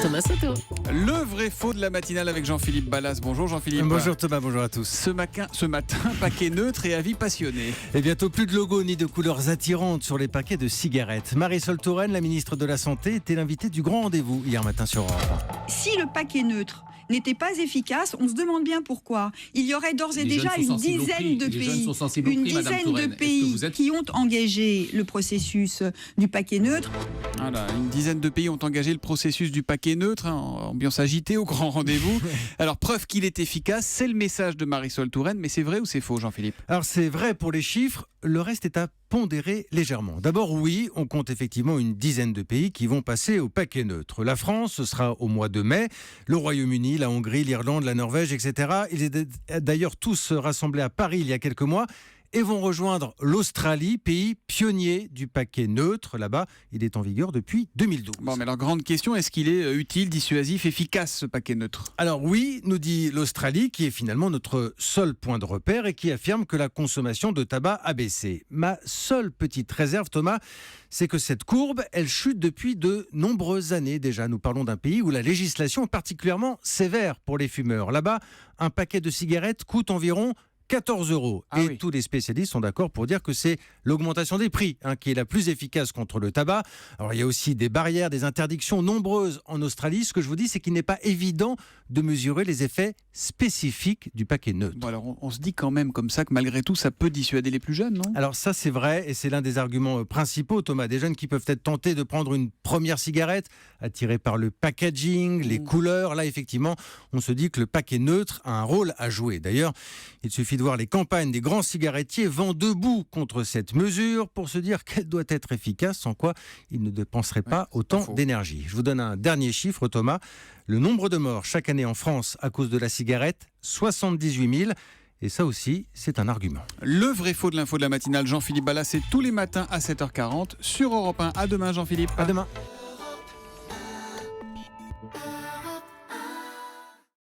Thomas Soto. Le vrai faux de la matinale avec Jean-Philippe Ballas. Bonjour Jean-Philippe. Bonjour Thomas, bonjour à tous. Ce matin, paquet neutre et avis passionné. Et bientôt plus de logos ni de couleurs attirantes sur les paquets de cigarettes. Marisol Touraine, la ministre de la Santé, était l'invitée du grand rendez-vous hier matin sur Europe 1. Si le paquet neutre n'était pas efficace, on se demande bien pourquoi. Il y aurait d'ores et déjà une dizaine de pays qui ont engagé le processus du paquet neutre. Voilà, une dizaine de pays ont engagé le processus du paquet neutre, ambiance agitée au grand rendez-vous. Alors, preuve qu'il est efficace, c'est le message de Marisol Touraine, mais c'est vrai ou c'est faux, Jean-Philippe? Alors c'est vrai pour les chiffres, le reste est à pondérer légèrement. D'abord oui, on compte effectivement une dizaine de pays qui vont passer au paquet neutre. La France, ce sera au mois de mai, le Royaume-Uni, la Hongrie, l'Irlande, la Norvège, etc. Ils étaient d'ailleurs tous rassemblés à Paris il y a quelques mois et vont rejoindre l'Australie, pays pionnier du paquet neutre. Là-bas, il est en vigueur depuis 2012. Bon, mais alors, grande question, est-ce qu'il est utile, dissuasif, efficace, ce paquet neutre? Alors oui, nous dit l'Australie, qui est finalement notre seul point de repère et qui affirme que la consommation de tabac a baissé. Ma seule petite réserve, Thomas, c'est que cette courbe, elle chute depuis de nombreuses années déjà. Nous parlons d'un pays où la législation est particulièrement sévère pour les fumeurs. Là-bas, un paquet de cigarettes coûte environ 14 €. Et tous les spécialistes sont d'accord pour dire que c'est l'augmentation des prix qui est la plus efficace contre le tabac. Alors il y a aussi des barrières, des interdictions nombreuses en Australie. Ce que je vous dis, c'est qu'il n'est pas évident de mesurer les effets spécifiques du paquet neutre. Bon, alors on se dit quand même comme ça que malgré tout, ça peut dissuader les plus jeunes, non? Alors ça c'est vrai et c'est l'un des arguments principaux, Thomas. Des jeunes qui peuvent être tentés de prendre une première cigarette, attirés par le packaging, les couleurs. Là effectivement, on se dit que le paquet neutre a un rôle à jouer. D'ailleurs, il suffit de voir les campagnes des grands cigarettiers vent debout contre cette mesure pour se dire qu'elle doit être efficace, sans quoi ils ne dépenseraient pas autant d'énergie. Je vous donne un dernier chiffre, Thomas. Le nombre de morts chaque année en France à cause de la cigarette, 78 000. Et ça aussi, c'est un argument. Le vrai faux de l'info de la matinale, Jean-Philippe Ballas, c'est tous les matins à 7h40 sur Europe 1. À demain, Jean-Philippe. À demain.